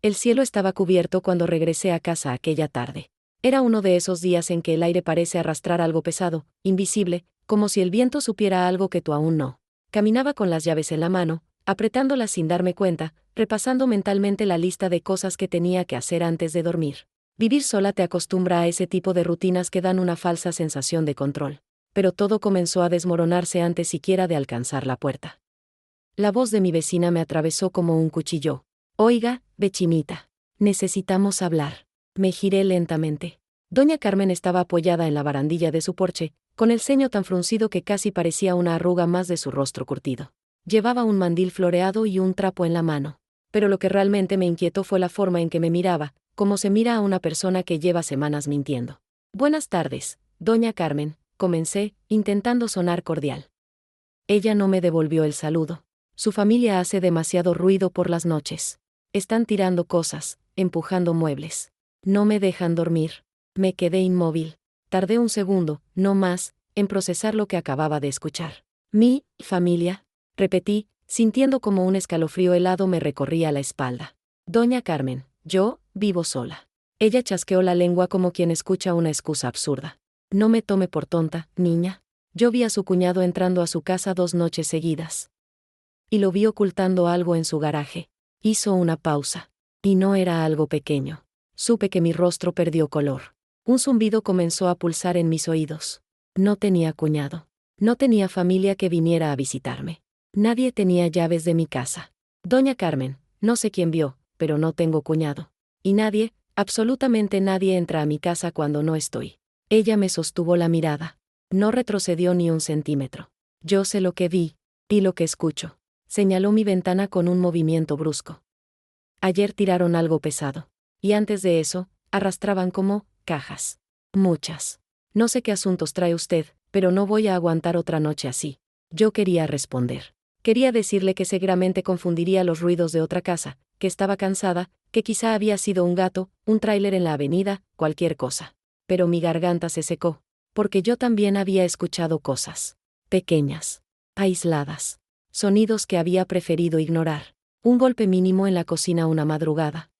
El cielo estaba cubierto cuando regresé a casa aquella tarde. Era uno de esos días en que el aire parece arrastrar algo pesado, invisible, como si el viento supiera algo que tú aún no. Caminaba con las llaves en la mano, apretándolas sin darme cuenta, repasando mentalmente la lista de cosas que tenía que hacer antes de dormir. Vivir sola te acostumbra a ese tipo de rutinas que dan una falsa sensación de control. Pero todo comenzó a desmoronarse antes siquiera de alcanzar la puerta. La voz de mi vecina me atravesó como un cuchillo. Oiga, vecinita, necesitamos hablar. Me giré lentamente. Doña Carmen estaba apoyada en la barandilla de su porche, con el ceño tan fruncido que casi parecía una arruga más de su rostro curtido. Llevaba un mandil floreado y un trapo en la mano. Pero lo que realmente me inquietó fue la forma en que me miraba, como se mira a una persona que lleva semanas mintiendo. Buenas tardes, doña Carmen, comencé, intentando sonar cordial. Ella no me devolvió el saludo. Su familia hace demasiado ruido por las noches. Están tirando cosas, empujando muebles. No me dejan dormir. Me quedé inmóvil. Tardé un segundo, no más, en procesar lo que acababa de escuchar. ¿Mi familia? Repetí, sintiendo como un escalofrío helado me recorría la espalda. Doña Carmen, yo vivo sola. Ella chasqueó la lengua como quien escucha una excusa absurda. No me tome por tonta, niña. Yo vi a su cuñado entrando a su casa 2 noches seguidas. Y lo vi ocultando algo en su garaje. Hizo una pausa. Y no era algo pequeño. Supe que mi rostro perdió color. Un zumbido comenzó a pulsar en mis oídos. No tenía cuñado. No tenía familia que viniera a visitarme. Nadie tenía llaves de mi casa. Doña Carmen, no sé quién vio, pero no tengo cuñado. Y nadie, absolutamente nadie entra a mi casa cuando no estoy. Ella me sostuvo la mirada. No retrocedió ni un centímetro. Yo sé lo que vi, y lo que escucho. Señaló mi ventana con un movimiento brusco. Ayer tiraron algo pesado. Y antes de eso, arrastraban como cajas. Muchas. No sé qué asuntos trae usted, pero no voy a aguantar otra noche así. Yo quería responder. Quería decirle que seguramente confundiría los ruidos de otra casa, que estaba cansada, que quizá había sido un gato, un tráiler en la avenida, cualquier cosa. Pero mi garganta se secó, porque yo también había escuchado cosas. Pequeñas. Aisladas. Sonidos que había preferido ignorar. Un golpe mínimo en la cocina una madrugada.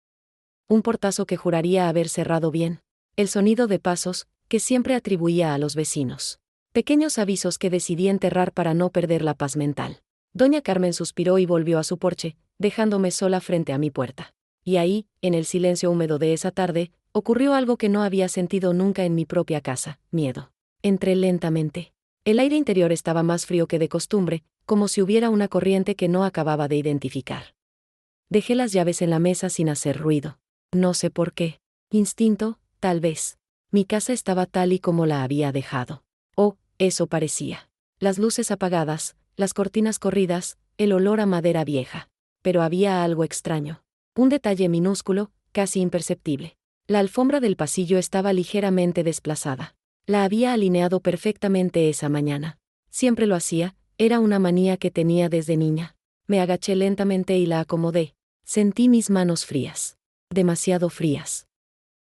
Un portazo que juraría haber cerrado bien. El sonido de pasos, que siempre atribuía a los vecinos. Pequeños avisos que decidí enterrar para no perder la paz mental. Doña Carmen suspiró y volvió a su porche, dejándome sola frente a mi puerta. Y ahí, en el silencio húmedo de esa tarde, ocurrió algo que no había sentido nunca en mi propia casa: miedo. Entré lentamente. El aire interior estaba más frío que de costumbre, como si hubiera una corriente que no acababa de identificar. Dejé las llaves en la mesa sin hacer ruido. No sé por qué. Instinto, tal vez. Mi casa estaba tal y como la había dejado. Oh, eso parecía. Las luces apagadas, las cortinas corridas, el olor a madera vieja. Pero había algo extraño. Un detalle minúsculo, casi imperceptible. La alfombra del pasillo estaba ligeramente desplazada. La había alineado perfectamente esa mañana. Siempre lo hacía, era una manía que tenía desde niña. Me agaché lentamente y la acomodé. Sentí mis manos frías. Demasiado frías.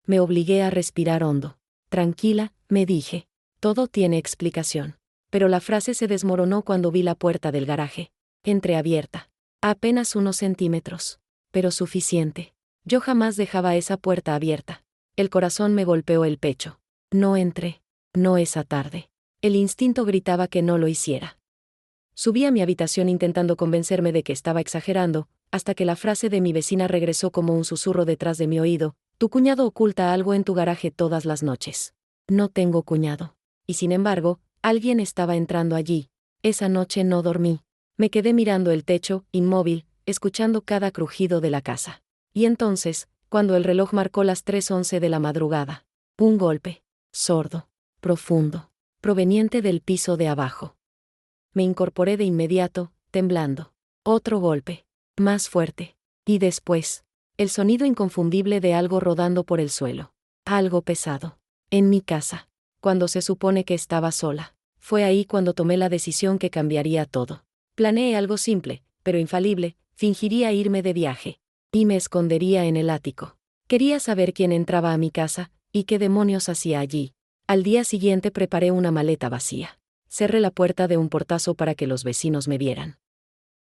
Me obligué a respirar hondo. Tranquila, me dije. Todo tiene explicación. Pero la frase se desmoronó cuando vi la puerta del garaje. Entreabierta. A apenas unos centímetros. Pero suficiente. Yo jamás dejaba esa puerta abierta. El corazón me golpeó el pecho. No entré. No esa tarde. El instinto gritaba que no lo hiciera. Subí a mi habitación intentando convencerme de que estaba exagerando, hasta que la frase de mi vecina regresó como un susurro detrás de mi oído: tu cuñado oculta algo en tu garaje todas las noches. No tengo cuñado. Y sin embargo, alguien estaba entrando allí. Esa noche no dormí. Me quedé mirando el techo, inmóvil, escuchando cada crujido de la casa. Y entonces, cuando el reloj marcó las 3:11 de la madrugada, un golpe, sordo, profundo, proveniente del piso de abajo. Me incorporé de inmediato, temblando. Otro golpe, más fuerte. Y después, el sonido inconfundible de algo rodando por el suelo. Algo pesado. En mi casa. Cuando se supone que estaba sola. Fue ahí cuando tomé la decisión que cambiaría todo. Planeé algo simple, pero infalible: fingiría irme de viaje. Y me escondería en el ático. Quería saber quién entraba a mi casa, y qué demonios hacía allí. Al día siguiente preparé una maleta vacía. Cerré la puerta de un portazo para que los vecinos me vieran.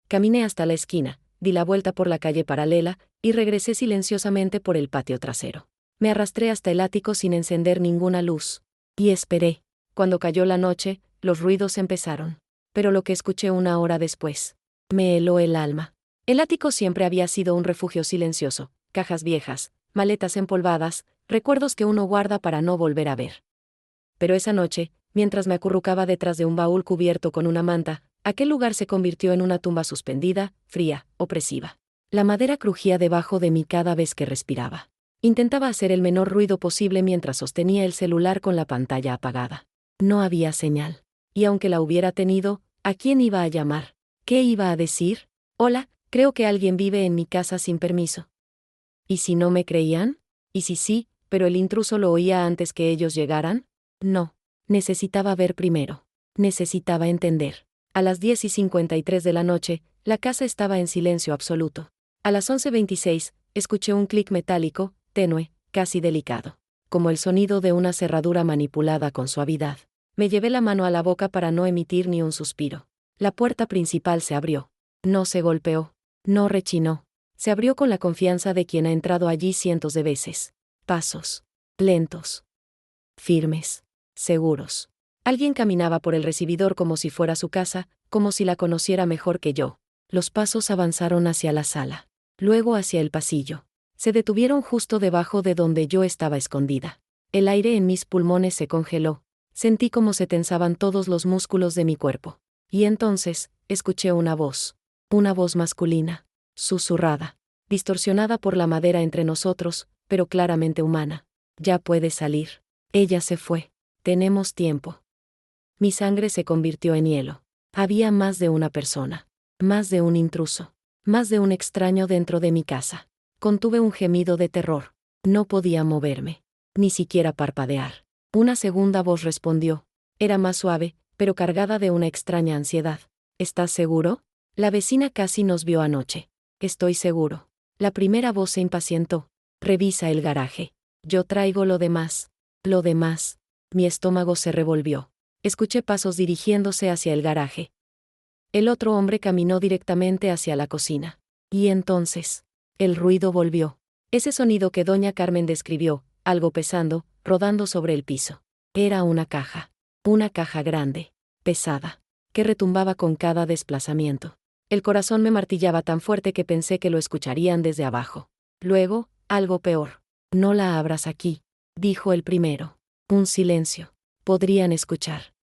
Caminé hasta la esquina, di la vuelta por la calle paralela, y regresé silenciosamente por el patio trasero. Me arrastré hasta el ático sin encender ninguna luz. Y esperé. Cuando cayó la noche, los ruidos empezaron. Pero lo que escuché una hora después me heló el alma. El ático siempre había sido un refugio silencioso, cajas viejas, maletas empolvadas, recuerdos que uno guarda para no volver a ver. Pero esa noche, mientras me acurrucaba detrás de un baúl cubierto con una manta, aquel lugar se convirtió en una tumba suspendida, fría, opresiva. La madera crujía debajo de mí cada vez que respiraba. Intentaba hacer el menor ruido posible mientras sostenía el celular con la pantalla apagada. No había señal. Y aunque la hubiera tenido, ¿a quién iba a llamar? ¿Qué iba a decir? Hola, creo que alguien vive en mi casa sin permiso. ¿Y si no me creían? ¿Y si sí, pero el intruso lo oía antes que ellos llegaran? No. Necesitaba ver primero. Necesitaba entender. A las 10:53 de la noche, la casa estaba en silencio absoluto. A las 11:26, escuché un clic metálico, tenue, casi delicado. Como el sonido de una cerradura manipulada con suavidad. Me llevé la mano a la boca para no emitir ni un suspiro. La puerta principal se abrió. No se golpeó. No rechinó. Se abrió con la confianza de quien ha entrado allí cientos de veces. Pasos. Lentos. Firmes. Seguros. Alguien caminaba por el recibidor como si fuera su casa, como si la conociera mejor que yo. Los pasos avanzaron hacia la sala. Luego hacia el pasillo. Se detuvieron justo debajo de donde yo estaba escondida. El aire en mis pulmones se congeló. Sentí como se tensaban todos los músculos de mi cuerpo. Y entonces, escuché una voz. Una voz masculina. Susurrada. Distorsionada por la madera entre nosotros, pero claramente humana. Ya puedes salir. Ella se fue. Tenemos tiempo. Mi sangre se convirtió en hielo. Había más de una persona. Más de un intruso. Más de un extraño dentro de mi casa. Contuve un gemido de terror. No podía moverme. Ni siquiera parpadear. Una segunda voz respondió. Era más suave, pero cargada de una extraña ansiedad. ¿Estás seguro? La vecina casi nos vio anoche. Estoy seguro. La primera voz se impacientó. Revisa el garaje. Yo traigo lo demás. Lo demás. Mi estómago se revolvió. Escuché pasos dirigiéndose hacia el garaje. El otro hombre caminó directamente hacia la cocina. Y entonces, el ruido volvió. Ese sonido que doña Carmen describió, algo pesando, rodando sobre el piso. Era una caja. Una caja grande, pesada, que retumbaba con cada desplazamiento. El corazón me martillaba tan fuerte que pensé que lo escucharían desde abajo. Luego, algo peor. No la abras aquí, dijo el primero. Un silencio. Podrían escuchar.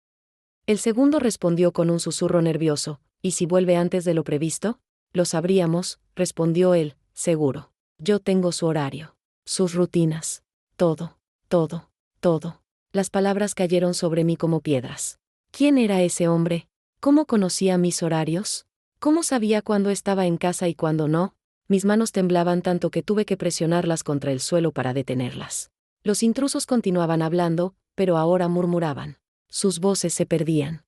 El segundo respondió con un susurro nervioso. ¿Y si vuelve antes de lo previsto? Lo sabríamos, respondió él, seguro. Yo tengo su horario, sus rutinas. Todo, todo, todo. Las palabras cayeron sobre mí como piedras. ¿Quién era ese hombre? ¿Cómo conocía mis horarios? ¿Cómo sabía cuándo estaba en casa y cuándo no? Mis manos temblaban tanto que tuve que presionarlas contra el suelo para detenerlas. Los intrusos continuaban hablando, pero ahora murmuraban. Sus voces se perdían.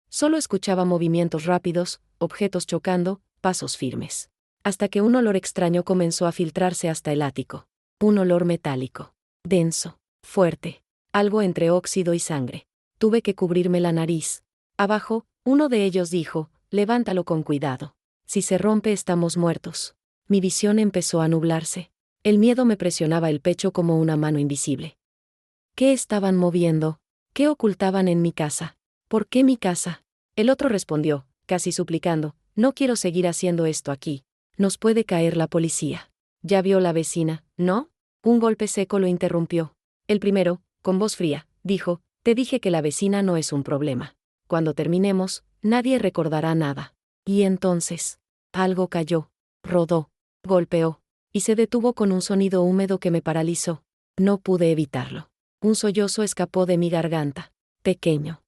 Solo escuchaba movimientos rápidos, objetos chocando, pasos firmes. Hasta que un olor extraño comenzó a filtrarse hasta el ático. Un olor metálico. Denso. Fuerte. Algo entre óxido y sangre. Tuve que cubrirme la nariz. Abajo, uno de ellos dijo, levántalo con cuidado. Si se rompe estamos muertos. Mi visión empezó a nublarse. El miedo me presionaba el pecho como una mano invisible. ¿Qué estaban moviendo? ¿Qué ocultaban en mi casa? ¿Por qué mi casa? El otro respondió, casi suplicando, no quiero seguir haciendo esto aquí. Nos puede caer la policía. Ya vio la vecina, ¿no? Un golpe seco lo interrumpió. El primero, con voz fría, dijo, te dije que la vecina no es un problema. Cuando terminemos, nadie recordará nada. Y entonces, algo cayó, rodó, golpeó, y se detuvo con un sonido húmedo que me paralizó. No pude evitarlo. Un sollozo escapó de mi garganta. Pequeño.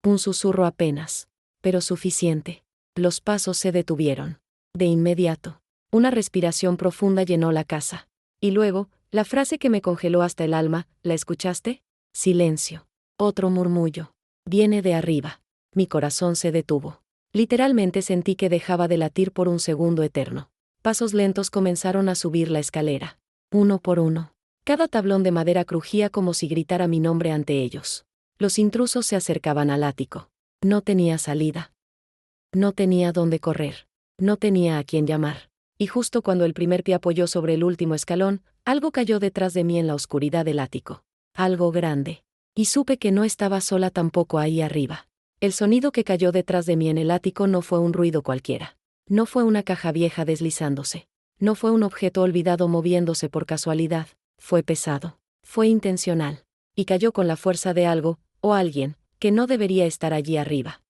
Un susurro apenas, pero suficiente. Los pasos se detuvieron. De inmediato, una respiración profunda llenó la casa. Y luego, la frase que me congeló hasta el alma, ¿la escuchaste? Silencio. Otro murmullo. Viene de arriba. Mi corazón se detuvo. Literalmente sentí que dejaba de latir por un segundo eterno. Pasos lentos comenzaron a subir la escalera. Uno por uno. Cada tablón de madera crujía como si gritara mi nombre ante ellos. Los intrusos se acercaban al ático. No tenía salida. No tenía dónde correr. No tenía a quién llamar. Y justo cuando el primer pie apoyó sobre el último escalón, algo cayó detrás de mí en la oscuridad del ático. Algo grande. Y supe que no estaba sola tampoco ahí arriba. El sonido que cayó detrás de mí en el ático no fue un ruido cualquiera. No fue una caja vieja deslizándose. No fue un objeto olvidado moviéndose por casualidad. Fue pesado. Fue intencional. Y cayó con la fuerza de algo, o alguien, que no debería estar allí arriba.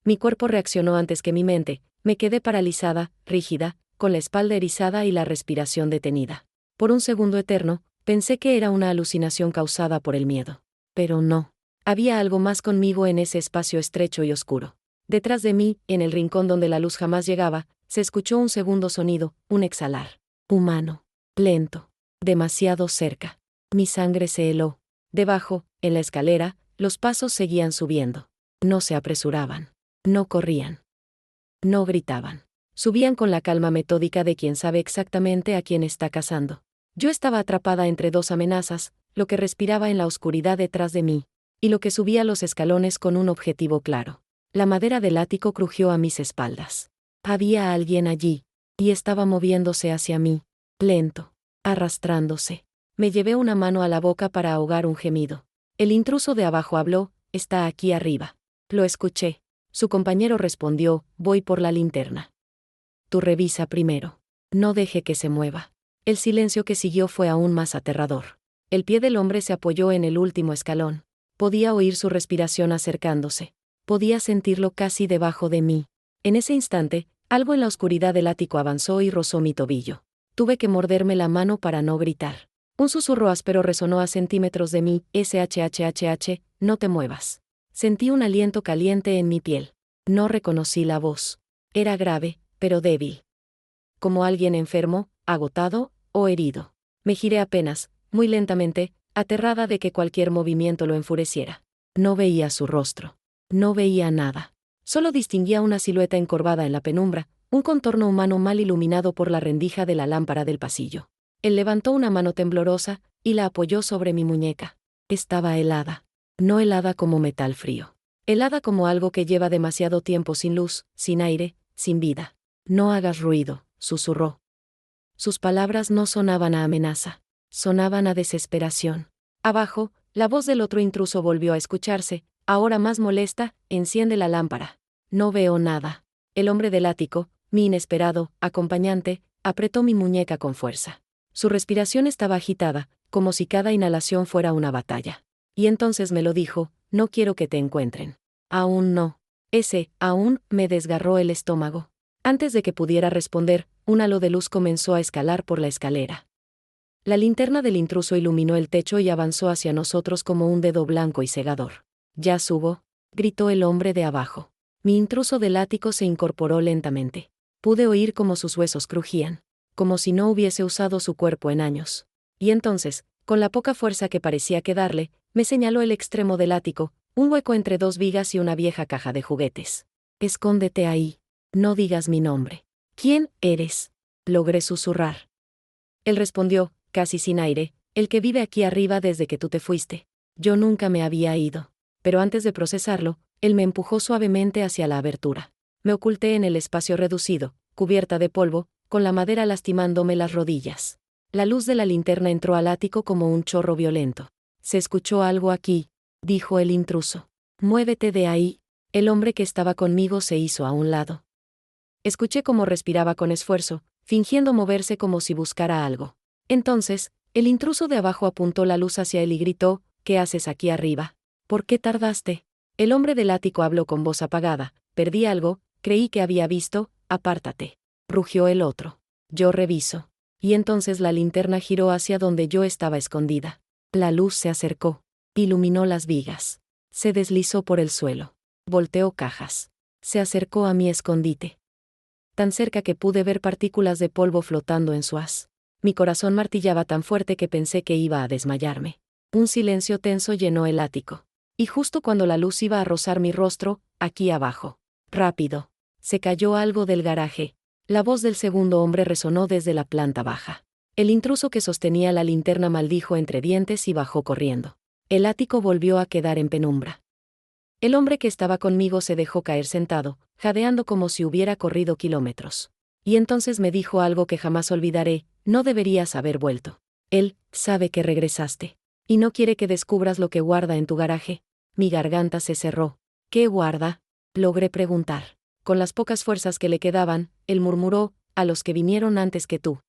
Mi cuerpo reaccionó antes que mi mente. Me quedé paralizada, rígida, con la espalda erizada y la respiración detenida. Por un segundo eterno, pensé que era una alucinación causada por el miedo. Pero no. Había algo más conmigo en ese espacio estrecho y oscuro. Detrás de mí, en el rincón donde la luz jamás llegaba, se escuchó un segundo sonido, un exhalar. Humano. Lento. Demasiado cerca. Mi sangre se heló. Debajo, en la escalera, los pasos seguían subiendo. No se apresuraban. No corrían. No gritaban. Subían con la calma metódica de quien sabe exactamente a quién está cazando. Yo estaba atrapada entre dos amenazas, lo que respiraba en la oscuridad detrás de mí, y lo que subía los escalones con un objetivo claro. La madera del ático crujió a mis espaldas. Había alguien allí, y estaba moviéndose hacia mí, lento, arrastrándose. Me llevé una mano a la boca para ahogar un gemido. El intruso de abajo habló, está aquí arriba. Lo escuché. Su compañero respondió, voy por la linterna. Tú revisa primero. No deje que se mueva. El silencio que siguió fue aún más aterrador. El pie del hombre se apoyó en el último escalón. Podía oír su respiración acercándose. Podía sentirlo casi debajo de mí. En ese instante, algo en la oscuridad del ático avanzó y rozó mi tobillo. Tuve que morderme la mano para no gritar. Un susurro áspero resonó a centímetros de mí, SHHHH, no te muevas. Sentí un aliento caliente en mi piel. No reconocí la voz. Era grave, pero débil. Como alguien enfermo, agotado o herido. Me giré apenas, muy lentamente, aterrada de que cualquier movimiento lo enfureciera. No veía su rostro. No veía nada. Solo distinguía una silueta encorvada en la penumbra, un contorno humano mal iluminado por la rendija de la lámpara del pasillo. Él levantó una mano temblorosa y la apoyó sobre mi muñeca. Estaba helada. No helada como metal frío. Helada como algo que lleva demasiado tiempo sin luz, sin aire, sin vida. No hagas ruido, susurró. Sus palabras no sonaban a amenaza. Sonaban a desesperación. Abajo, la voz del otro intruso volvió a escucharse, ahora más molesta, enciende la lámpara. No veo nada. El hombre del ático, mi inesperado acompañante, apretó mi muñeca con fuerza. Su respiración estaba agitada, como si cada inhalación fuera una batalla. Y entonces me lo dijo, no quiero que te encuentren. Aún no. Ese, aún, me desgarró el estómago. Antes de que pudiera responder, un halo de luz comenzó a escalar por la escalera. La linterna del intruso iluminó el techo y avanzó hacia nosotros como un dedo blanco y cegador. Ya subo, gritó el hombre de abajo. Mi intruso del ático se incorporó lentamente. Pude oír cómo sus huesos crujían, como si no hubiese usado su cuerpo en años. Y entonces, con la poca fuerza que parecía quedarle, me señaló el extremo del ático, un hueco entre dos vigas y una vieja caja de juguetes. Escóndete ahí. No digas mi nombre. ¿Quién eres? Logré susurrar. Él respondió, casi sin aire, el que vive aquí arriba desde que tú te fuiste. Yo nunca me había ido. Pero antes de procesarlo, él me empujó suavemente hacia la abertura. Me oculté en el espacio reducido, cubierta de polvo, con la madera lastimándome las rodillas. La luz de la linterna entró al ático como un chorro violento. Se escuchó algo aquí, dijo el intruso. Muévete de ahí. El hombre que estaba conmigo se hizo a un lado. Escuché cómo respiraba con esfuerzo, fingiendo moverse como si buscara algo. Entonces, el intruso de abajo apuntó la luz hacia él y gritó, ¿qué haces aquí arriba? ¿Por qué tardaste? El hombre del ático habló con voz apagada, perdí algo, creí que había visto, apártate. Rugió el otro. Yo reviso. Y entonces la linterna giró hacia donde yo estaba escondida. La luz se acercó. Iluminó las vigas. Se deslizó por el suelo. Volteó cajas. Se acercó a mi escondite. Tan cerca que pude ver partículas de polvo flotando en su haz. Mi corazón martillaba tan fuerte que pensé que iba a desmayarme. Un silencio tenso llenó el ático. Y justo cuando la luz iba a rozar mi rostro, aquí abajo. Rápido. Se cayó algo del garaje. La voz del segundo hombre resonó desde la planta baja. El intruso que sostenía la linterna maldijo entre dientes y bajó corriendo. El ático volvió a quedar en penumbra. El hombre que estaba conmigo se dejó caer sentado, jadeando como si hubiera corrido kilómetros. Y entonces me dijo algo que jamás olvidaré: no deberías haber vuelto. Él sabe que regresaste. Y no quiere que descubras lo que guarda en tu garaje. Mi garganta se cerró. ¿Qué guarda?, logré preguntar. Con las pocas fuerzas que le quedaban, él murmuró: a los que vinieron antes que tú.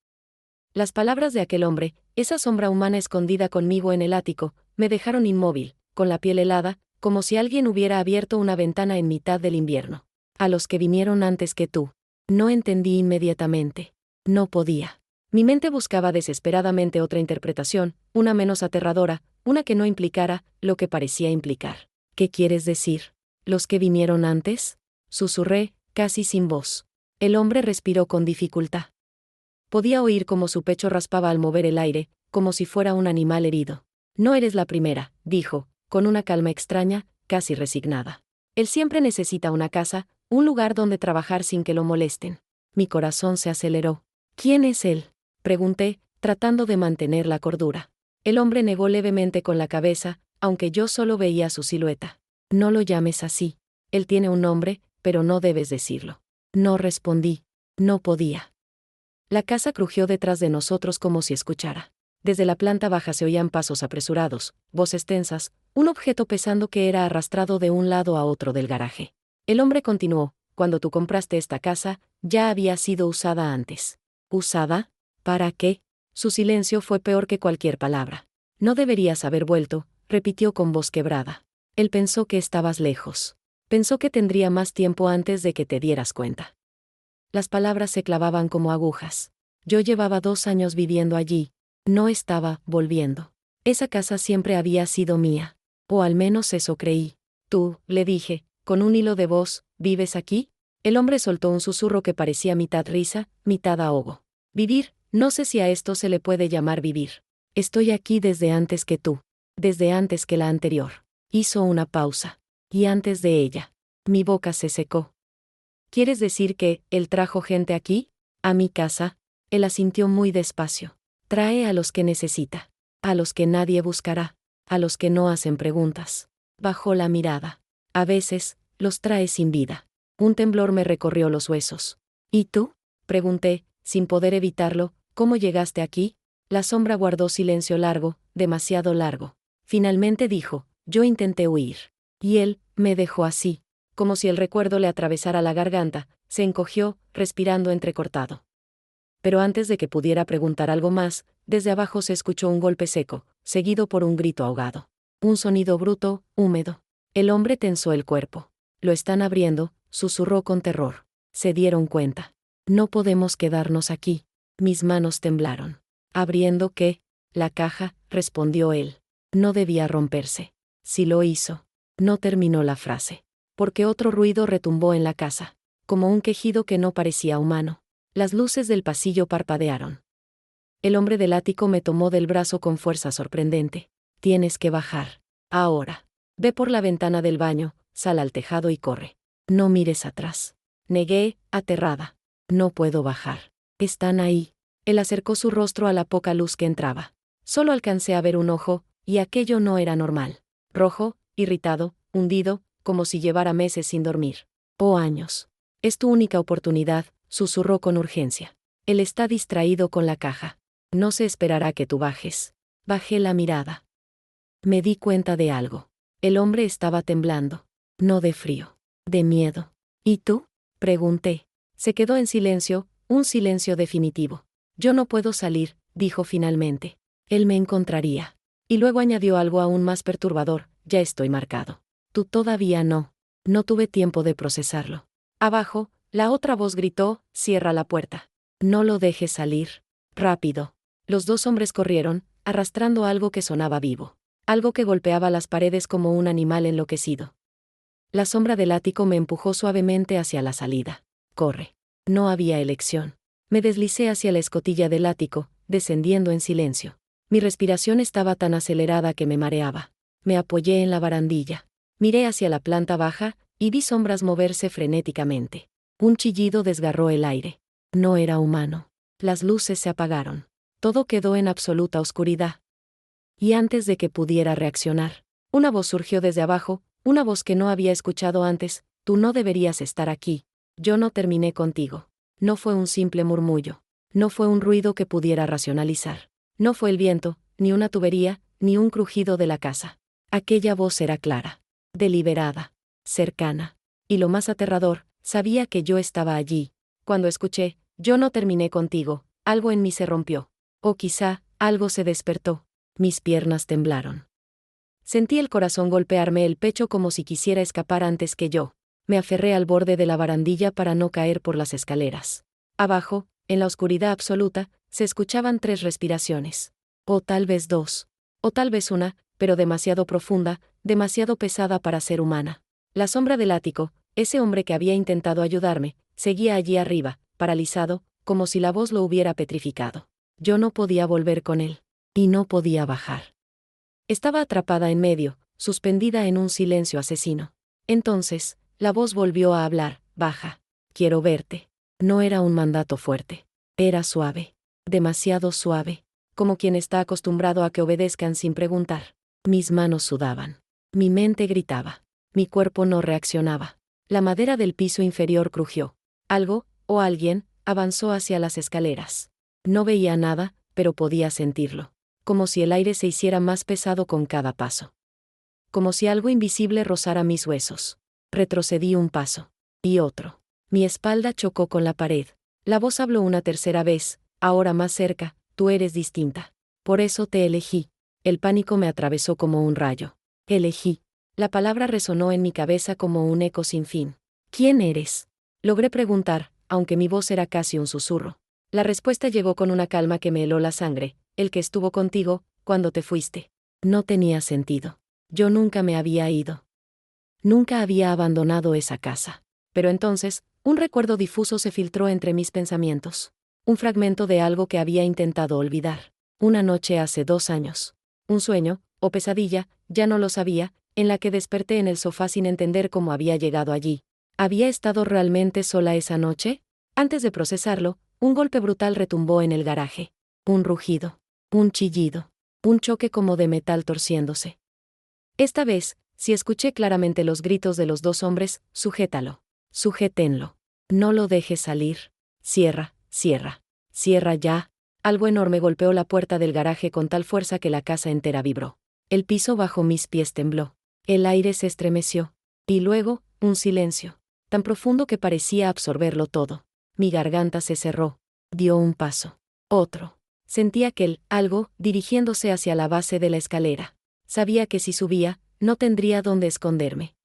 Las palabras de aquel hombre, esa sombra humana escondida conmigo en el ático, me dejaron inmóvil, con la piel helada, como si alguien hubiera abierto una ventana en mitad del invierno. A los que vinieron antes que tú. No entendí inmediatamente. No podía. Mi mente buscaba desesperadamente otra interpretación, una menos aterradora, una que no implicara lo que parecía implicar. ¿Qué quieres decir? ¿Los que vinieron antes?, susurré, casi sin voz. El hombre respiró con dificultad. Podía oír cómo su pecho raspaba al mover el aire, como si fuera un animal herido. No eres la primera, dijo, con una calma extraña, casi resignada. Él siempre necesita una casa, un lugar donde trabajar sin que lo molesten. Mi corazón se aceleró. ¿Quién es él?, pregunté, tratando de mantener la cordura. El hombre negó levemente con la cabeza, aunque yo solo veía su silueta. No lo llames así. Él tiene un nombre, pero no debes decirlo. No respondí. No podía. La casa crujió detrás de nosotros como si escuchara. Desde la planta baja se oían pasos apresurados, voces tensas, un objeto pesando que era arrastrado de un lado a otro del garaje. El hombre continuó: cuando tú compraste esta casa, ya había sido usada antes. ¿Usada? ¿Para qué? Su silencio fue peor que cualquier palabra. No deberías haber vuelto, repitió con voz quebrada. Él pensó que estabas lejos. Pensó que tendría más tiempo antes de que te dieras cuenta. Las palabras se clavaban como agujas. Yo llevaba 2 años viviendo allí. No estaba volviendo. Esa casa siempre había sido mía. O al menos eso creí. Tú, le dije, con un hilo de voz, ¿vives aquí? El hombre soltó un susurro que parecía mitad risa, mitad ahogo. Vivir, no sé si a esto se le puede llamar vivir. Estoy aquí desde antes que tú. Desde antes que la anterior. Hizo una pausa. Y antes de ella. Mi boca se secó. ¿Quieres decir que él trajo gente aquí? ¿A mi casa? Él asintió muy despacio. Trae a los que necesita. A los que nadie buscará. A los que no hacen preguntas. Bajó la mirada. A veces, los trae sin vida. Un temblor me recorrió los huesos. ¿Y tú?, pregunté, sin poder evitarlo. ¿Cómo llegaste aquí? La sombra guardó silencio largo, demasiado largo. Finalmente dijo: yo intenté huir. Y él me dejó así. Como si el recuerdo le atravesara la garganta, se encogió, respirando entrecortado. Pero antes de que pudiera preguntar algo más, desde abajo se escuchó un golpe seco, seguido por un grito ahogado. Un sonido bruto, húmedo. El hombre tensó el cuerpo. Lo están abriendo, susurró con terror. Se dieron cuenta. No podemos quedarnos aquí. Mis manos temblaron. ¿Abriendo qué? La caja, respondió él. No debía romperse. Si lo hizo. No terminó la frase. Porque otro ruido retumbó en la casa. Como un quejido que no parecía humano. Las luces del pasillo parpadearon. El hombre del ático me tomó del brazo con fuerza sorprendente. Tienes que bajar. Ahora. Ve por la ventana del baño, sal al tejado y corre. No mires atrás. Negué, aterrada. No puedo bajar. Están ahí. Él acercó su rostro a la poca luz que entraba. Solo alcancé a ver un ojo, y aquello no era normal. Rojo, irritado, hundido, como si llevara meses sin dormir. O años. Es tu única oportunidad, susurró con urgencia. Él está distraído con la caja. No se esperará que tú bajes. Bajé la mirada. Me di cuenta de algo. El hombre estaba temblando. No de frío. De miedo. ¿Y tú?, pregunté. Se quedó en silencio, un silencio definitivo. Yo no puedo salir, dijo finalmente. Él me encontraría. Y luego añadió algo aún más perturbador: ya estoy marcado. Tú todavía no. No tuve tiempo de procesarlo. Abajo, la otra voz gritó: cierra la puerta. No lo dejes salir. Rápido. Los 2 hombres corrieron, arrastrando algo que sonaba vivo. Algo que golpeaba las paredes como un animal enloquecido. La sombra del ático me empujó suavemente hacia la salida. Corre. No había elección. Me deslicé hacia la escotilla del ático, descendiendo en silencio. Mi respiración estaba tan acelerada que me mareaba. Me apoyé en la barandilla. Miré hacia la planta baja, y vi sombras moverse frenéticamente. Un chillido desgarró el aire. No era humano. Las luces se apagaron. Todo quedó en absoluta oscuridad. Y antes de que pudiera reaccionar, una voz surgió desde abajo, Una voz que no había escuchado antes: tú no deberías estar aquí. Yo no terminé contigo. No fue un simple murmullo. No fue un ruido que pudiera racionalizar. No fue el viento, ni una tubería, ni un crujido de la casa. Aquella voz era clara, deliberada, cercana. Y lo más aterrador, sabía que yo estaba allí. Cuando escuché: yo no terminé contigo, algo en mí se rompió. O quizá, algo se despertó. Mis piernas temblaron. Sentí el corazón golpearme el pecho como si quisiera escapar antes que yo. Me aferré al borde de la barandilla para no caer por las escaleras. Abajo, en la oscuridad absoluta, se escuchaban 3 respiraciones. O tal vez 2. O tal vez una, pero demasiado profunda, demasiado pesada para ser humana. La sombra del ático, ese hombre que había intentado ayudarme, seguía allí arriba, paralizado, como si la voz lo hubiera petrificado. Yo no podía volver con él. Y no podía bajar. Estaba atrapada en medio, suspendida en un silencio asesino. Entonces, la voz volvió a hablar, baja. Quiero verte. No era un mandato fuerte. Era suave. Demasiado suave. Como quien está acostumbrado a que obedezcan sin preguntar. Mis manos sudaban. Mi mente gritaba. Mi cuerpo no reaccionaba. La madera del piso inferior crujió. Algo, o alguien, avanzó hacia las escaleras. No veía nada, pero podía sentirlo. Como si el aire se hiciera más pesado con cada paso. Como si algo invisible rozara mis huesos. Retrocedí un paso. Y otro. Mi espalda chocó con la pared. La voz habló una tercera vez, ahora más cerca: tú eres distinta. Por eso te elegí. El pánico me atravesó como un rayo. Elegí. La palabra resonó en mi cabeza como un eco sin fin. ¿Quién eres? Logré preguntar, aunque mi voz era casi un susurro. La respuesta llegó con una calma que me heló la sangre: el que estuvo contigo, cuando te fuiste. No tenía sentido. Yo nunca me había ido. Nunca había abandonado esa casa. Pero entonces, un recuerdo difuso se filtró entre mis pensamientos. Un fragmento de algo que había intentado olvidar. Una noche hace 2 años. Un sueño, o pesadilla, ya no lo sabía, en la que desperté en el sofá sin entender cómo había llegado allí. ¿Había estado realmente sola esa noche? Antes de procesarlo, un golpe brutal retumbó en el garaje. Un rugido. Un chillido. Un choque como de metal torciéndose. Esta vez, sí escuché claramente los gritos de los 2 hombres: sujétalo. Sujétenlo. No lo dejes salir. Cierra, cierra. Cierra ya. Algo enorme golpeó la puerta del garaje con tal fuerza que la casa entera vibró. El piso bajo mis pies tembló. El aire se estremeció. Y luego, un silencio. Tan profundo que parecía absorberlo todo. Mi garganta se cerró. Dio un paso. Otro. Sentí aquel algo dirigiéndose hacia la base de la escalera. Sabía que si subía, no tendría dónde esconderme.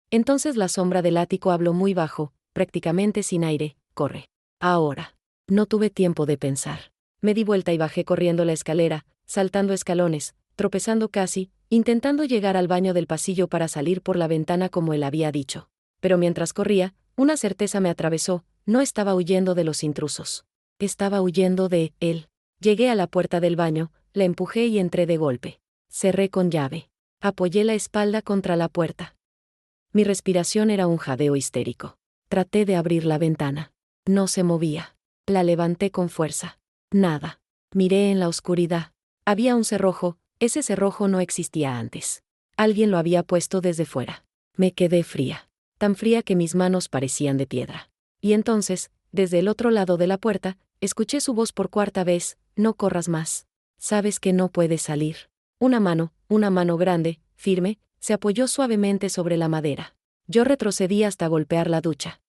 Entonces la sombra del ático habló muy bajo, prácticamente sin aire: corre. Ahora. No tuve tiempo de pensar. Me di vuelta y bajé corriendo la escalera, saltando escalones, tropezando casi, intentando llegar al baño del pasillo para salir por la ventana como él había dicho. Pero mientras corría, una certeza me atravesó: no estaba huyendo de los intrusos. Estaba huyendo de él. Llegué a la puerta del baño, la empujé y entré de golpe. Cerré con llave. Apoyé la espalda contra la puerta. Mi respiración era un jadeo histérico. Traté de abrir la ventana. No se movía. La levanté con fuerza. Nada. Miré en la oscuridad. Había un cerrojo. Ese cerrojo no existía antes. Alguien lo había puesto desde fuera. Me quedé fría. Tan fría que mis manos parecían de piedra. Y entonces, desde el otro lado de la puerta, escuché su voz por 4ª vez: no corras más. Sabes que no puedes salir. Una mano grande, firme, se apoyó suavemente sobre la madera. Yo retrocedí hasta golpear la ducha.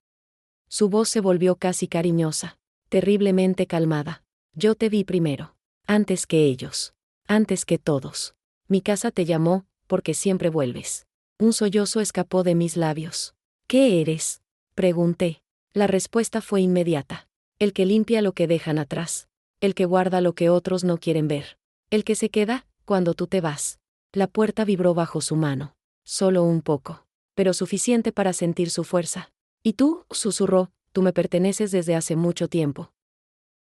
Su voz se volvió casi cariñosa, terriblemente calmada. Yo te vi primero. Antes que ellos. Antes que todos. Mi casa te llamó, porque siempre vuelves. Un sollozo escapó de mis labios. ¿Qué eres?, pregunté. La respuesta fue inmediata. El que limpia lo que dejan atrás. El que guarda lo que otros no quieren ver. El que se queda cuando tú te vas. La puerta vibró bajo su mano. Solo un poco. Pero suficiente para sentir su fuerza. ¿Y tú?, susurró, tú me perteneces desde hace mucho tiempo.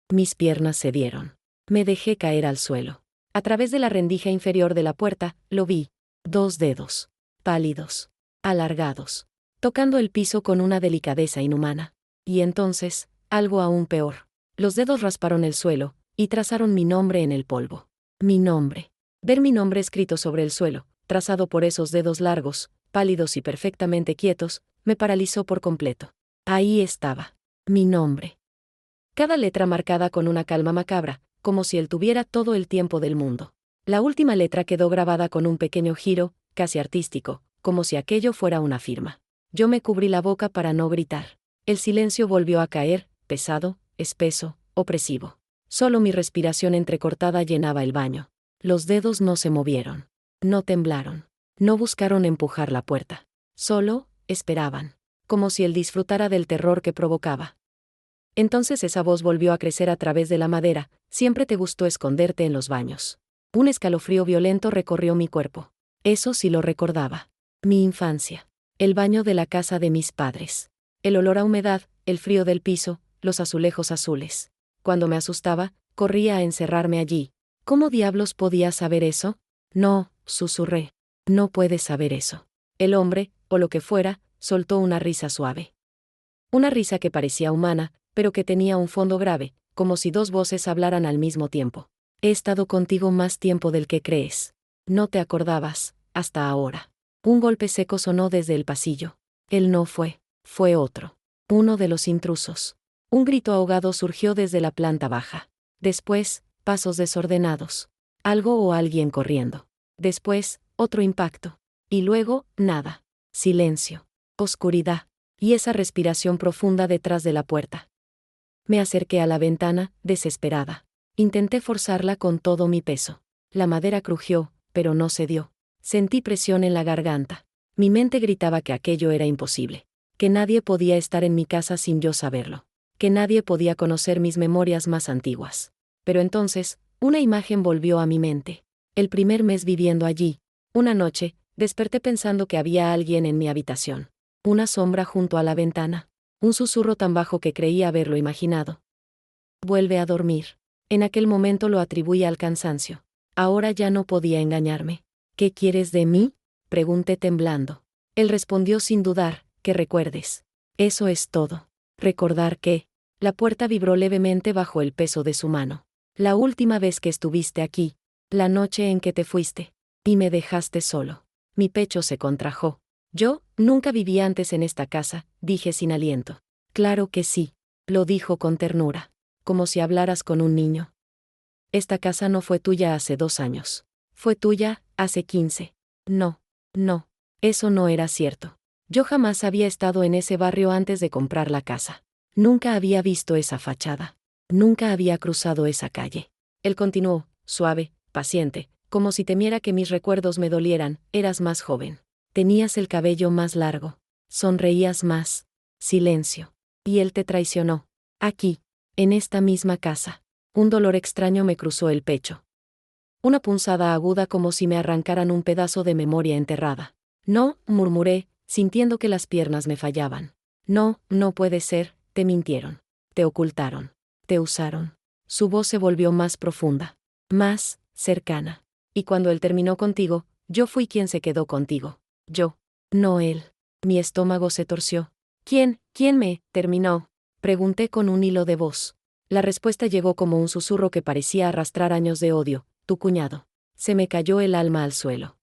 Mis piernas cedieron. Me dejé caer al suelo. A través de la rendija inferior de la puerta, lo vi. 2 dedos. Pálidos. Alargados. Tocando el piso con una delicadeza inhumana. Y entonces, algo aún peor. Los dedos rasparon el suelo, y trazaron mi nombre en el polvo. Mi nombre. Ver mi nombre escrito sobre el suelo, trazado por esos dedos largos, pálidos y perfectamente quietos, me paralizó por completo. Ahí estaba. Mi nombre. Cada letra marcada con una calma macabra, como si él tuviera todo el tiempo del mundo. La última letra quedó grabada con un pequeño giro, casi artístico, como si aquello fuera una firma. Yo me cubrí la boca para no gritar. El silencio volvió a caer, pesado, espeso, opresivo. Solo mi respiración entrecortada llenaba el baño. Los dedos no se movieron. No temblaron. No buscaron empujar la puerta. Solo, esperaban. Como si él disfrutara del terror que provocaba. Entonces esa voz volvió a crecer a través de la madera: siempre te gustó esconderte en los baños. Un escalofrío violento recorrió mi cuerpo. Eso sí lo recordaba. Mi infancia. El baño de la casa de mis padres. El olor a humedad, el frío del piso, los azulejos azules. Cuando me asustaba, corría a encerrarme allí. ¿Cómo diablos podía saber eso? No, susurré. No puedes saber eso. El hombre, o lo que fuera, soltó una risa suave. Una risa que parecía humana, pero que tenía un fondo grave, como si dos voces hablaran al mismo tiempo. He estado contigo más tiempo del que crees. No te acordabas, hasta ahora. Un golpe seco sonó desde el pasillo. Él no fue, fue otro. Uno de los intrusos. Un grito ahogado surgió desde la planta baja. Después, pasos desordenados. Algo o alguien corriendo. Después, otro impacto. Y luego, nada. Silencio. Oscuridad. Y esa respiración profunda detrás de la puerta. Me acerqué a la ventana, desesperada. Intenté forzarla con todo mi peso. La madera crujió, pero no cedió. Sentí presión en la garganta. Mi mente gritaba que aquello era imposible. Que nadie podía estar en mi casa sin yo saberlo. Que nadie podía conocer mis memorias más antiguas. Pero entonces, una imagen volvió a mi mente. El primer mes viviendo allí. Una noche, desperté pensando que había alguien en mi habitación. Una sombra junto a la ventana. Un susurro tan bajo que creía haberlo imaginado. Vuelve a dormir. En aquel momento lo atribuí al cansancio. Ahora ya no podía engañarme. ¿Qué quieres de mí?, pregunté temblando. Él respondió sin dudar: que recuerdes. Eso es todo. Recordar que. La puerta vibró levemente bajo el peso de su mano. La última vez que estuviste aquí. La noche en que te fuiste. Y me dejaste solo. Mi pecho se contrajo. Yo, nunca viví antes en esta casa, dije sin aliento. Claro que sí. Lo dijo con ternura. Como si hablaras con un niño. Esta casa no fue tuya hace 2 años. Fue tuya, hace 15. No, no. Eso no era cierto. Yo jamás había estado en ese barrio antes de comprar la casa. Nunca había visto esa fachada. Nunca había cruzado esa calle. Él continuó, suave, paciente, como si temiera que mis recuerdos me dolieran. Eras más joven. Tenías el cabello más largo. Sonreías más. Silencio. Y él te traicionó. Aquí. En esta misma casa. Un dolor extraño me cruzó el pecho. Una punzada aguda como si me arrancaran un pedazo de memoria enterrada. No, murmuré, sintiendo que las piernas me fallaban. No, no puede ser, te mintieron. Te ocultaron. Te usaron. Su voz se volvió más profunda. Más, cercana. Y cuando él terminó contigo, yo fui quien se quedó contigo. Yo. No él. Mi estómago se torció. ¿Quién me terminó?, pregunté con un hilo de voz. La respuesta llegó como un susurro que parecía arrastrar años de odio: tu cuñado. Se me cayó el alma al suelo.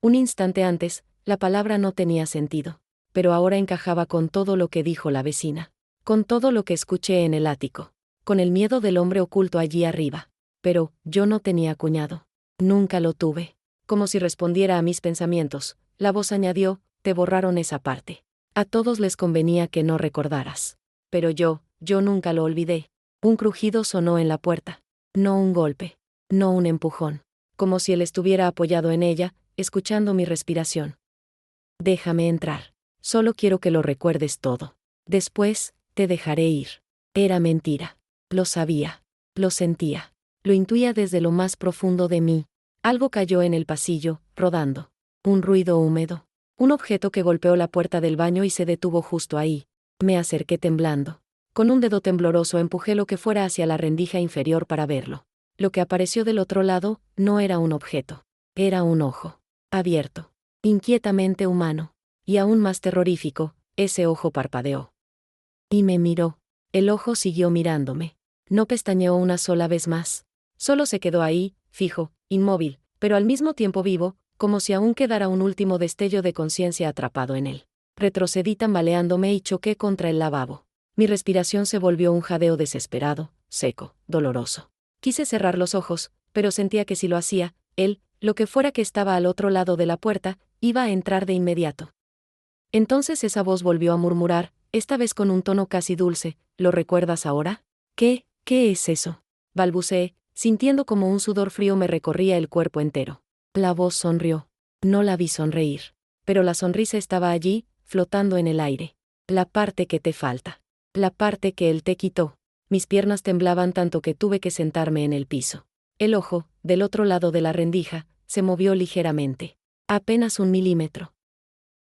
Un instante antes, la palabra no tenía sentido, pero ahora encajaba con todo lo que dijo la vecina, con todo lo que escuché en el ático, con el miedo del hombre oculto allí arriba. Pero, yo no tenía cuñado. Nunca lo tuve. Como si respondiera a mis pensamientos, la voz añadió: te borraron esa parte. A todos les convenía que no recordaras. Pero yo nunca lo olvidé. Un crujido sonó en la puerta. No un golpe. No un empujón. Como si él estuviera apoyado en ella, escuchando mi respiración. Déjame entrar. Solo quiero que lo recuerdes todo. Después, te dejaré ir. Era mentira. Lo sabía. Lo sentía. Lo intuía desde lo más profundo de mí. Algo cayó en el pasillo, rodando. Un ruido húmedo. Un objeto que golpeó la puerta del baño y se detuvo justo ahí. Me acerqué temblando. Con un dedo tembloroso empujé lo que fuera hacia la rendija inferior para verlo. Lo que apareció del otro lado no era un objeto. Era un ojo. Abierto. Inquietamente humano. Y aún más terrorífico, ese ojo parpadeó. Y me miró. El ojo siguió mirándome. No pestañeó una sola vez más. Solo se quedó ahí, fijo, inmóvil, pero al mismo tiempo vivo, como si aún quedara un último destello de conciencia atrapado en él. Retrocedí tambaleándome y choqué contra el lavabo. Mi respiración se volvió un jadeo desesperado, seco, doloroso. Quise cerrar los ojos, pero sentía que si lo hacía, él, lo que fuera que estaba al otro lado de la puerta, iba a entrar de inmediato. Entonces esa voz volvió a murmurar, esta vez con un tono casi dulce, ¿lo recuerdas ahora? ¿Qué es eso? Balbuceé, sintiendo como un sudor frío me recorría el cuerpo entero. La voz sonrió. No la vi sonreír. Pero la sonrisa estaba allí, flotando en el aire. La parte que te falta. La parte que él te quitó. Mis piernas temblaban tanto que tuve que sentarme en el piso. El ojo, del otro lado de la rendija, se movió ligeramente. Apenas 1 milímetro.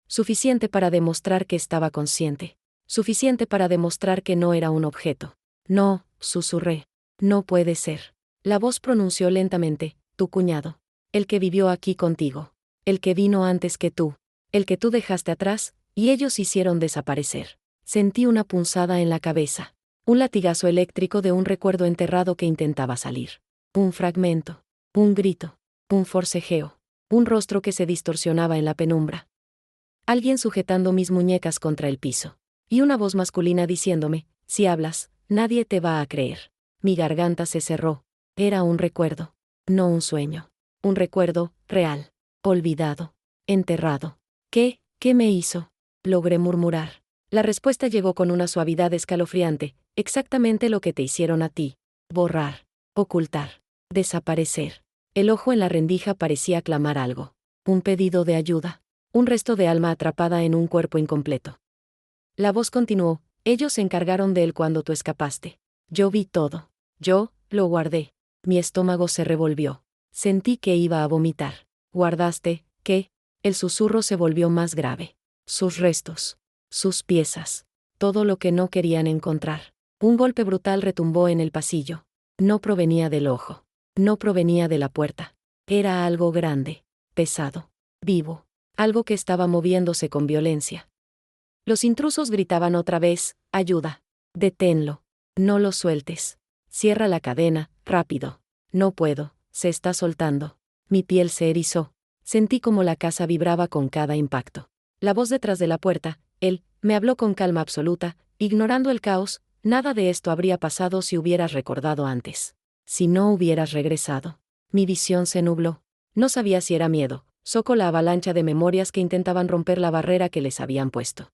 Suficiente para demostrar que estaba consciente. Suficiente para demostrar que no era un objeto. No, susurré. No puede ser. La voz pronunció lentamente, tu cuñado. El que vivió aquí contigo. El que vino antes que tú. El que tú dejaste atrás, y ellos hicieron desaparecer. Sentí una punzada en la cabeza. Un latigazo eléctrico de un recuerdo enterrado que intentaba salir. Un fragmento. Un grito. Un forcejeo. Un rostro que se distorsionaba en la penumbra. Alguien sujetando mis muñecas contra el piso. Y una voz masculina diciéndome, si hablas, nadie te va a creer. Mi garganta se cerró. Era un recuerdo. No un sueño. Un recuerdo, real. Olvidado. Enterrado. ¿Qué me hizo? Logré murmurar. La respuesta llegó con una suavidad escalofriante, exactamente lo que te hicieron a ti. Borrar. Ocultar. Desaparecer. El ojo en la rendija parecía clamar algo. Un pedido de ayuda. Un resto de alma atrapada en un cuerpo incompleto. La voz continuó, ellos se encargaron de él cuando tú escapaste. Yo vi todo. Yo, lo guardé. Mi estómago se revolvió. Sentí que iba a vomitar. ¿Guardaste qué? El susurro se volvió más grave. Sus restos. Sus piezas. Todo lo que no querían encontrar. Un golpe brutal retumbó en el pasillo. No provenía del ojo. No provenía de la puerta. Era algo grande. Pesado. Vivo. Algo que estaba moviéndose con violencia. Los intrusos gritaban otra vez, ayuda. Deténlo. No lo sueltes. Cierra la cadena, rápido. No puedo, se está soltando. Mi piel se erizó. Sentí como la casa vibraba con cada impacto. La voz detrás de la puerta, él, me habló con calma absoluta, ignorando el caos, nada de esto habría pasado si hubieras recordado antes. Si no hubieras regresado. Mi visión se nubló. No sabía si era miedo, soco la avalancha de memorias que intentaban romper la barrera que les habían puesto.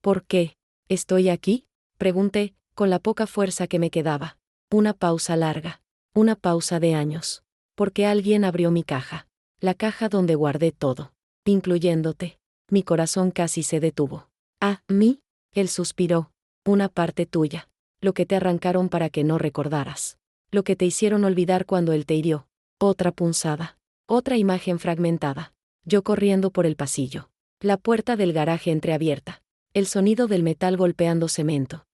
¿Por qué? ¿Estoy aquí? Pregunté, con la poca fuerza que me quedaba. Una pausa larga. Una pausa de años. Porque alguien abrió mi caja. La caja donde guardé todo. Incluyéndote. Mi corazón casi se detuvo. ¿A mí? Él suspiró. Una parte tuya. Lo que te arrancaron para que no recordaras. Lo que te hicieron olvidar cuando él te hirió. Otra punzada. Otra imagen fragmentada. Yo corriendo por el pasillo. La puerta del garaje entreabierta. El sonido del metal golpeando cemento.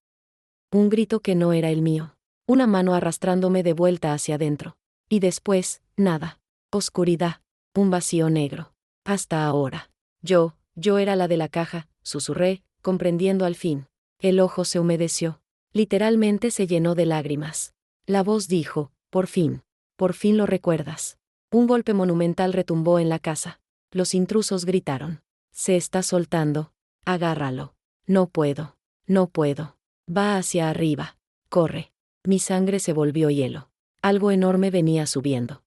Un grito que no era el mío. Una mano arrastrándome de vuelta hacia adentro. Y después, nada. Oscuridad. Un vacío negro. Hasta ahora. Yo era la de la caja, susurré, comprendiendo al fin. El ojo se humedeció. Literalmente se llenó de lágrimas. La voz dijo, por fin lo recuerdas. Un golpe monumental retumbó en la casa. Los intrusos gritaron. Se está soltando. Agárralo. No puedo. Va hacia arriba. Corre. Mi sangre se volvió hielo. Algo enorme venía subiendo.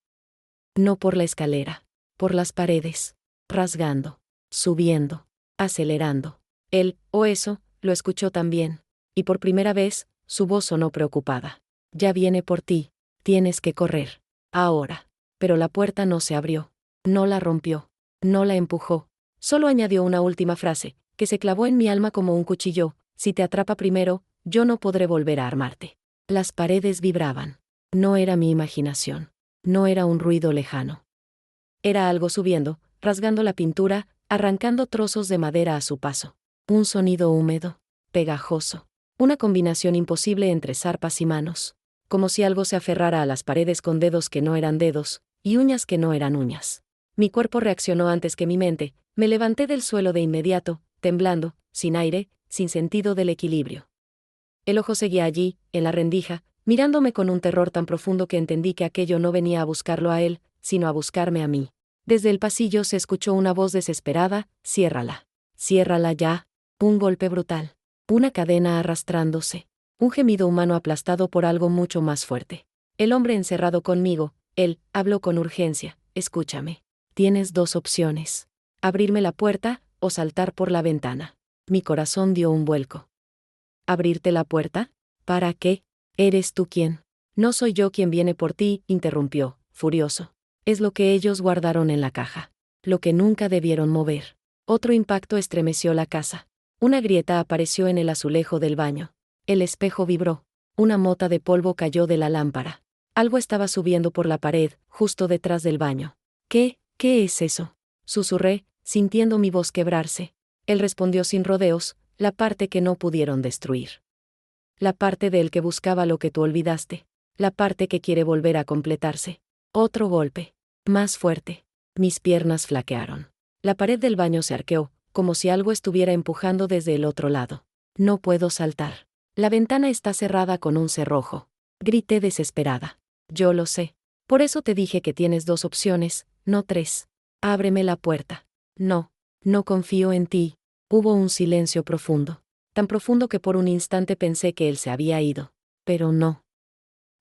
No por la escalera. Por las paredes. Rasgando. Subiendo. Acelerando. Él, o eso, lo escuchó también. Y por primera vez, su voz sonó preocupada. Ya viene por ti. Tienes que correr. Ahora. Pero la puerta no se abrió. No la rompió. No la empujó. Solo añadió una última frase, que se clavó en mi alma como un cuchillo. Si te atrapa primero, yo no podré volver a armarte. Las paredes vibraban. No era mi imaginación. No era un ruido lejano. Era algo subiendo, rasgando la pintura, arrancando trozos de madera a su paso. Un sonido húmedo, pegajoso. Una combinación imposible entre zarpas y manos. Como si algo se aferrara a las paredes con dedos que no eran dedos, y uñas que no eran uñas. Mi cuerpo reaccionó antes que mi mente, me levanté del suelo de inmediato, temblando, sin aire, sin sentido del equilibrio. El ojo seguía allí, en la rendija, mirándome con un terror tan profundo que entendí que aquello no venía a buscarlo a él, sino a buscarme a mí. Desde el pasillo se escuchó una voz desesperada: ciérrala. Ciérrala ya. Un golpe brutal. Una cadena arrastrándose. Un gemido humano aplastado por algo mucho más fuerte. El hombre encerrado conmigo, él, habló con urgencia: escúchame. Tienes dos opciones. Abrirme la puerta, o saltar por la ventana. Mi corazón dio un vuelco. ¿Abrirte la puerta? ¿Para qué? ¿Eres tú quien? No soy yo quien viene por ti, interrumpió, furioso. Es lo que ellos guardaron en la caja. Lo que nunca debieron mover. Otro impacto estremeció la casa. Una grieta apareció en el azulejo del baño. El espejo vibró. Una mota de polvo cayó de la lámpara. Algo estaba subiendo por la pared, justo detrás del baño. ¿Qué es eso? Susurré, sintiendo mi voz quebrarse. Él respondió sin rodeos: la parte que no pudieron destruir. La parte de él que buscaba lo que tú olvidaste. La parte que quiere volver a completarse. Otro golpe. Más fuerte. Mis piernas flaquearon. La pared del baño se arqueó, como si algo estuviera empujando desde el otro lado. No puedo saltar. La ventana está cerrada con un cerrojo. Grité desesperada. Yo lo sé. Por eso te dije que tienes dos opciones, no tres. Ábreme la puerta. No confío en ti. Hubo un silencio profundo. Tan profundo que por un instante pensé que él se había ido. Pero no.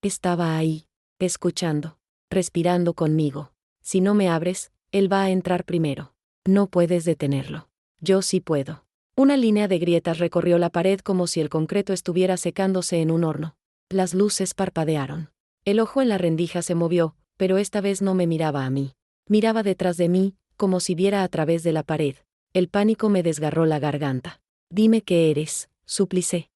Estaba ahí, escuchando, respirando conmigo. Si no me abres, él va a entrar primero. No puedes detenerlo. Yo sí puedo. Una línea de grietas recorrió la pared como si el concreto estuviera secándose en un horno. Las luces parpadearon. El ojo en la rendija se movió, pero esta vez no me miraba a mí. Miraba detrás de mí, como si viera a través de la pared. El pánico me desgarró la garganta. Dime qué eres, suplicé.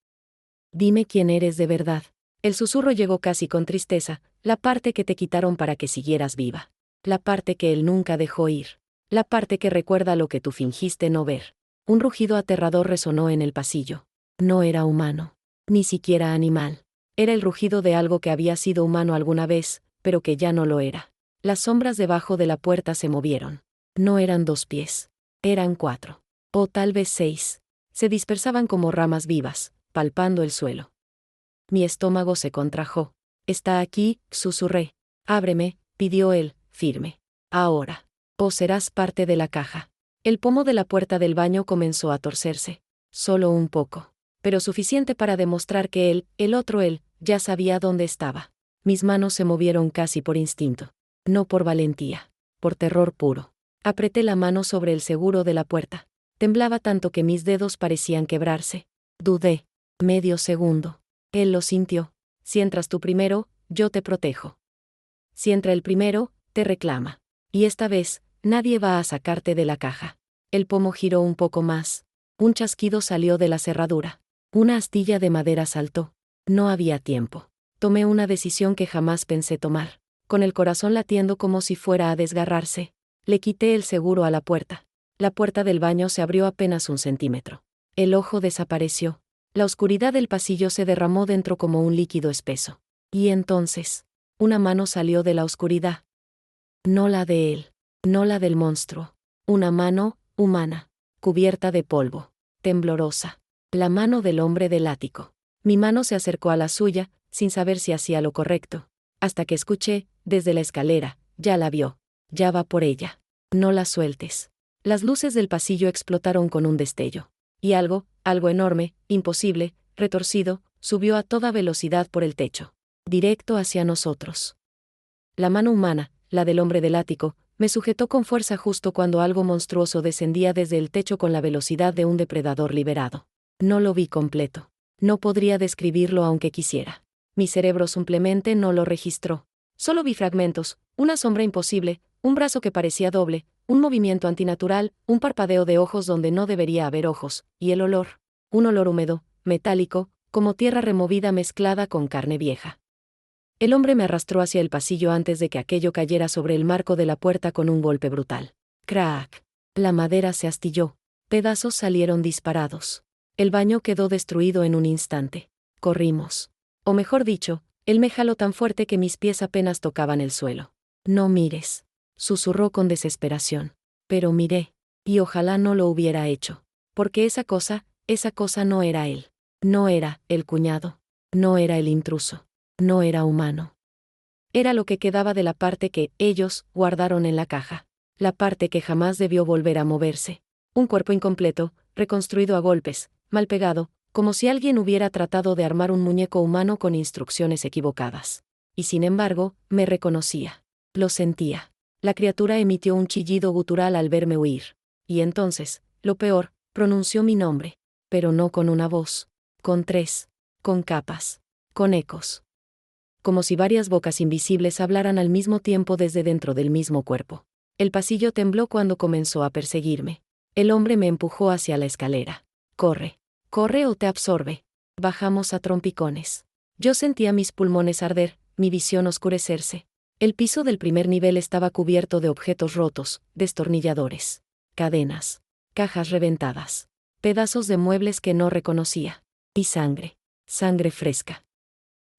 Dime quién eres de verdad. El susurro llegó casi con tristeza: la parte que te quitaron para que siguieras viva. La parte que él nunca dejó ir. La parte que recuerda lo que tú fingiste no ver. Un rugido aterrador resonó en el pasillo. No era humano. Ni siquiera animal. Era el rugido de algo que había sido humano alguna vez, pero que ya no lo era. Las sombras debajo de la puerta se movieron. No eran 2 pies. Eran 4. O tal vez 6. Se dispersaban como ramas vivas, palpando el suelo. Mi estómago se contrajo. Está aquí, susurré. Ábreme, pidió él, firme. Ahora. O serás parte de la caja. El pomo de la puerta del baño comenzó a torcerse. Solo un poco. Pero suficiente para demostrar que él, el otro él, ya sabía dónde estaba. Mis manos se movieron casi por instinto. No por valentía. Por terror puro. Apreté la mano sobre el seguro de la puerta. Temblaba tanto que mis dedos parecían quebrarse. Dudé. Medio segundo. Él lo sintió. Si entras tú primero, yo te protejo. Si entra el primero, te reclama. Y esta vez, nadie va a sacarte de la caja. El pomo giró un poco más. Un chasquido salió de la cerradura. Una astilla de madera saltó. No había tiempo. Tomé una decisión que jamás pensé tomar. Con el corazón latiendo como si fuera a desgarrarse, le quité el seguro a la puerta. La puerta del baño se abrió apenas 1 centímetro. El ojo desapareció. La oscuridad del pasillo se derramó dentro como un líquido espeso. Y entonces, una mano salió de la oscuridad. No la de él. No la del monstruo. Una mano, humana. Cubierta de polvo. Temblorosa. La mano del hombre del ático. Mi mano se acercó a la suya, sin saber si hacía lo correcto. Hasta que escuché, desde la escalera: ya la vio. Ya va por ella. No la sueltes. Las luces del pasillo explotaron con un destello. Y algo enorme, imposible, retorcido, subió a toda velocidad por el techo. Directo hacia nosotros. La mano humana, la del hombre del ático, me sujetó con fuerza justo cuando algo monstruoso descendía desde el techo con la velocidad de un depredador liberado. No lo vi completo. No podría describirlo aunque quisiera. Mi cerebro simplemente no lo registró. Solo vi fragmentos: una sombra imposible, un brazo que parecía doble, un movimiento antinatural, un parpadeo de ojos donde no debería haber ojos, y el olor. Un olor húmedo, metálico, como tierra removida mezclada con carne vieja. El hombre me arrastró hacia el pasillo antes de que aquello cayera sobre el marco de la puerta con un golpe brutal. ¡Crack! La madera se astilló. Pedazos salieron disparados. El baño quedó destruido en un instante. Corrimos. O mejor dicho, él me jaló tan fuerte que mis pies apenas tocaban el suelo. No mires, susurró con desesperación. Pero miré. Y ojalá no lo hubiera hecho. Porque esa cosa no era él. No era el cuñado. No era el intruso. No era humano. Era lo que quedaba de la parte que ellos guardaron en la caja. la parte que jamás debió volver a moverse. Un cuerpo incompleto, reconstruido a golpes, mal pegado, como si alguien hubiera tratado de armar un muñeco humano con instrucciones equivocadas. Y sin embargo, me reconocía. Lo sentía. La criatura emitió un chillido gutural al verme huir. Y entonces, lo peor, pronunció mi nombre. Pero no con una voz. Con tres. Con capas. Con ecos. Como si varias bocas invisibles hablaran al mismo tiempo desde dentro del mismo cuerpo. El pasillo tembló cuando comenzó a perseguirme. El hombre me empujó hacia la escalera. Corre. Corre o te absorbe. Bajamos a trompicones. Yo sentía mis pulmones arder, mi visión oscurecerse. El piso del primer nivel estaba cubierto de objetos rotos, destornilladores, cadenas, cajas reventadas, pedazos de muebles que no reconocía. Y sangre. Sangre fresca.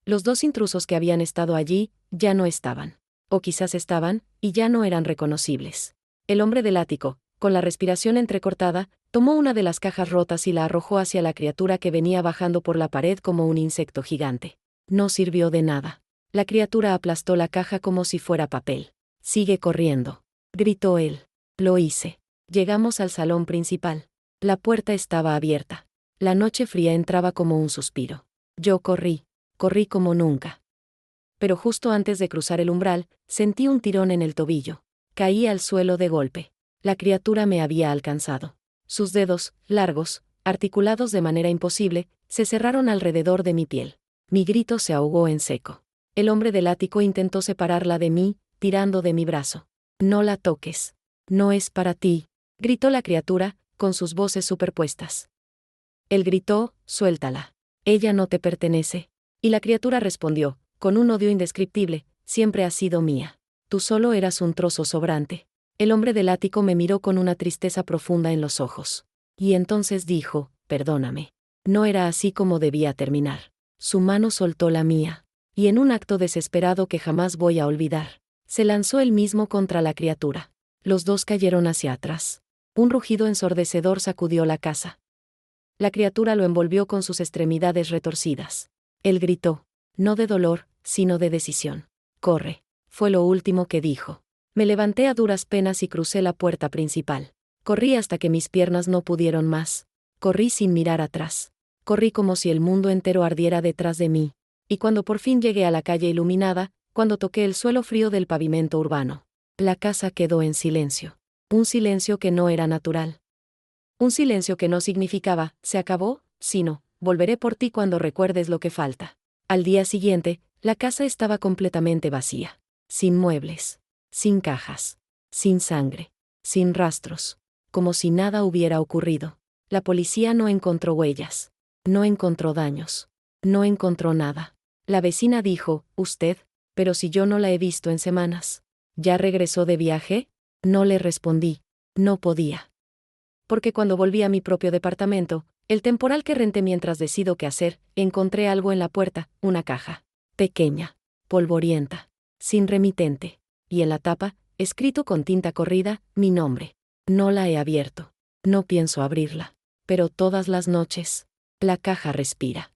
Los dos intrusos que habían estado allí, ya no estaban. O quizás estaban, y ya no eran reconocibles. El hombre del ático, con la respiración entrecortada, tomó una de las cajas rotas y la arrojó hacia la criatura que venía bajando por la pared como un insecto gigante. No sirvió de nada. La criatura aplastó la caja como si fuera papel. «Sigue corriendo», gritó él. Lo hice. Llegamos al salón principal. La puerta estaba abierta. La noche fría entraba como un suspiro. Yo corrí como nunca. Pero justo antes de cruzar el umbral, sentí un tirón en el tobillo. Caí al suelo de golpe. La criatura me había alcanzado. Sus dedos, largos, articulados de manera imposible, se cerraron alrededor de mi piel. Mi grito se ahogó en seco. El hombre del ático intentó separarla de mí, tirando de mi brazo. «No la toques. No es para ti», gritó la criatura, con sus voces superpuestas. Él gritó: «Suéltala. Ella no te pertenece». Y la criatura respondió, con un odio indescriptible: «Siempre has sido mía. Tú solo eras un trozo sobrante». El hombre del ático me miró con una tristeza profunda en los ojos. Y entonces dijo: «Perdóname. No era así como debía terminar». Su mano soltó la mía. Y en un acto desesperado que jamás voy a olvidar, se lanzó él mismo contra la criatura. Los dos cayeron hacia atrás. Un rugido ensordecedor sacudió la casa. La criatura lo envolvió con sus extremidades retorcidas. Él gritó, no de dolor, sino de decisión. «Corre», fue lo último que dijo. Me levanté a duras penas y crucé la puerta principal. Corrí hasta que mis piernas no pudieron más. Corrí sin mirar atrás. Corrí como si el mundo entero ardiera detrás de mí. Y cuando por fin llegué a la calle iluminada, cuando toqué el suelo frío del pavimento urbano, la casa quedó en silencio. Un silencio que no era natural. Un silencio que no significaba, «se acabó», sino, «volveré por ti cuando recuerdes lo que falta». Al día siguiente, la casa estaba completamente vacía. Sin muebles. Sin cajas. Sin sangre. Sin rastros. Como si nada hubiera ocurrido. La policía no encontró huellas. No encontró daños. No encontró nada. La vecina dijo, «¿Usted? Pero si yo no la he visto en semanas». «¿Ya regresó de viaje?». No le respondí. No podía. Porque cuando volví a mi propio departamento, el temporal que renté mientras decido qué hacer, encontré algo en la puerta, una caja. Pequeña. Polvorienta. Sin remitente. Y en la tapa, escrito con tinta corrida, mi nombre. No la he abierto. No pienso abrirla. Pero todas las noches, la caja respira.